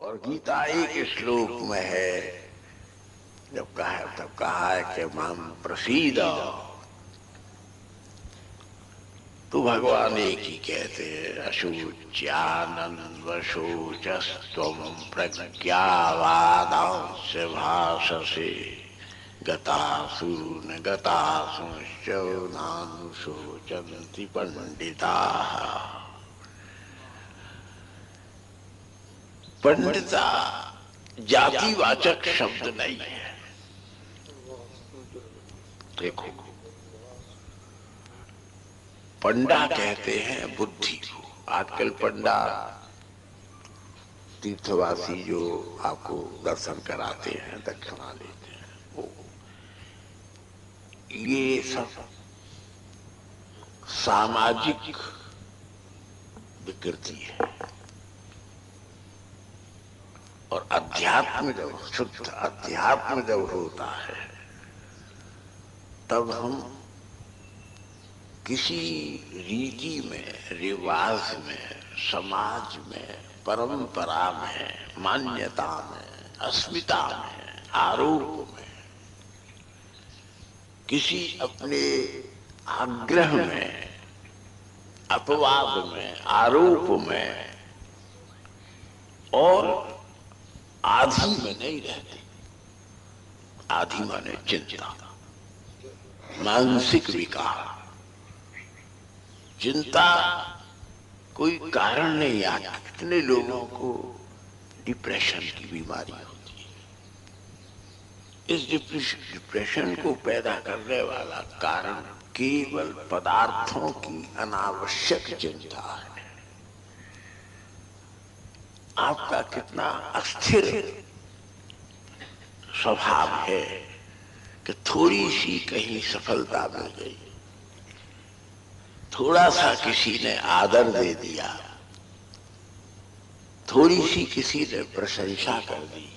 और गीता एक श्लोक में है, तब कहा है कि माम प्रसीद, तो भगवान एक ही कहते हैं, अशोच्यानन्वशोचस्त्वं प्रज्ञावादांश भाषसे गतासु न गतासुश्च नानुशोचन्ति पंडिताः। पंडिता जातिवाचक शब्द नहीं है। देखो, पंडा कहते हैं बुद्धि को। आजकल पंडा तीर्थवासी जो आपको दर्शन कराते हैं, दक्षिणा लेते हैं, वो ये सब सामाजिक विकृति है। और अध्यात्म जब शुद्ध अध्यात्म जब होता है, तब हम किसी रीति में, रिवाज में, समाज में, परंपरा में, मान्यता में, अस्मिता में, आरोप में, किसी अपने आग्रह में, अपवाद में, आरोप में और आधि में नहीं रहते। आधि माने चिंता, मानसिक विकार। चिंता कोई कारण नहीं आता। कितने लोगों को डिप्रेशन की बीमारी होती है। इस डिप्रेशन को पैदा करने वाला कारण केवल पदार्थों की अनावश्यक चिंता है। आपका कितना अस्थिर स्वभाव है कि थोड़ी सी कहीं सफलता मिल गई, थोड़ा सा किसी ने आदर दे दिया, थोड़ी सी किसी ने प्रशंसा कर दी,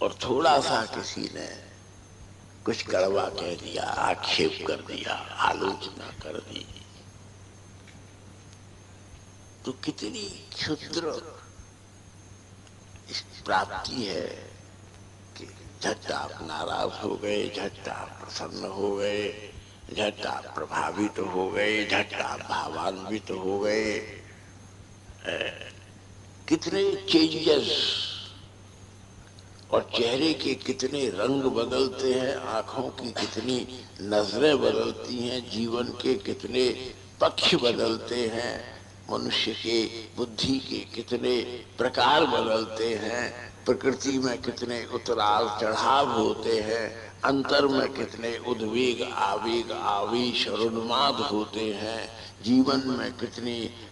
और थोड़ा सा किसी ने कुछ कड़वा कह दिया, आक्षेप कर दिया, आलोचना कर दी, तो कितनी क्षुद्र प्राप्ति है कि झट आप नाराज हो गए, झट आप प्रसन्न हो गए, झट आप प्रभावित हो गए, झट आप भावान्वित हो गए। कितने चेंजेस, और चेहरे के कितने रंग बदलते हैं, आंखों की कितनी नजरें बदलती हैं, जीवन के कितने पक्ष बदलते हैं, मनुष्य के बुद्धि के कितने प्रकार बदलते हैं, प्रकृति में कितने उतराव चढ़ाव होते हैं, अंतर में कितने उद्वेग, आवेग, आवेश और उन्माद होते हैं, जीवन में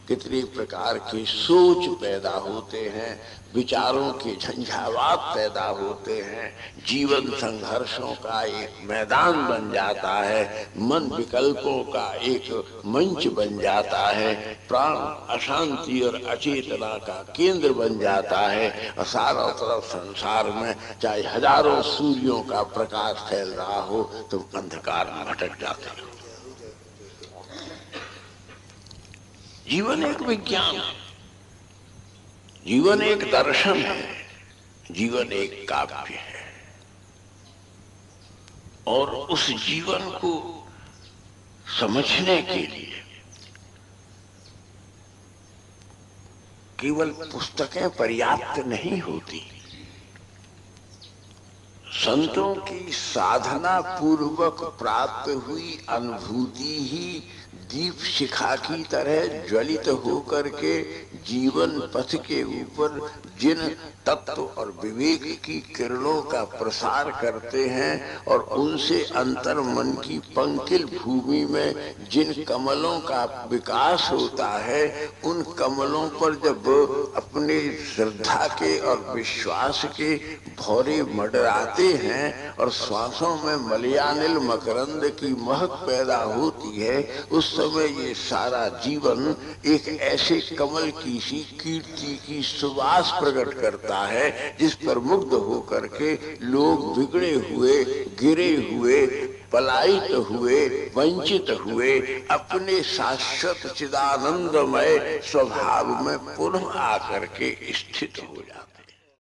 कितने प्रकार के सोच पैदा होते हैं, विचारों के झंझावात पैदा होते हैं, जीवन संघर्षों का एक मैदान बन जाता है, मन विकल्पों का एक मंच बन जाता है, प्राण अशांति और अचेतना का केंद्र बन जाता है, और चारों तरफ संसार में चाहे हजारों सूर्यों का प्रकाश फैल रहा हो, तुम अंधकार में भटक जाते हो। जीवन एक विज्ञान है, जीवन एक दर्शन है, जीवन एक काव्य है। और उस जीवन को समझने के लिए केवल पुस्तकें पर्याप्त नहीं होती। संतों की साधना पूर्वक प्राप्त हुई अनुभूति ही दीप शिखा की तरह ज्वलित होकर के जीवन पथ के ऊपर जिन तत्व और विवेक की किरणों का प्रसार करते हैं, और उनसे अंतर मन की पंकिल भूमि में जिन कमलों का विकास होता है, उन कमलों पर जब अपने श्रद्धा के और विश्वास के भौरे मंडराते हैं और श्वासों में मलयानिल मकरंद की महक पैदा होती है, उस समय ये सारा जीवन एक ऐसे कमल की सी कीर्ति की सुवास प्रकट करता है, जिस पर मुग्ध होकर के लोग बिगड़े हुए, गिरे हुए, पलायित हुए, वंचित हुए, अपने शाश्वत चिदानंदमय स्वभाव में पुनः आकर के स्थित हो जाते।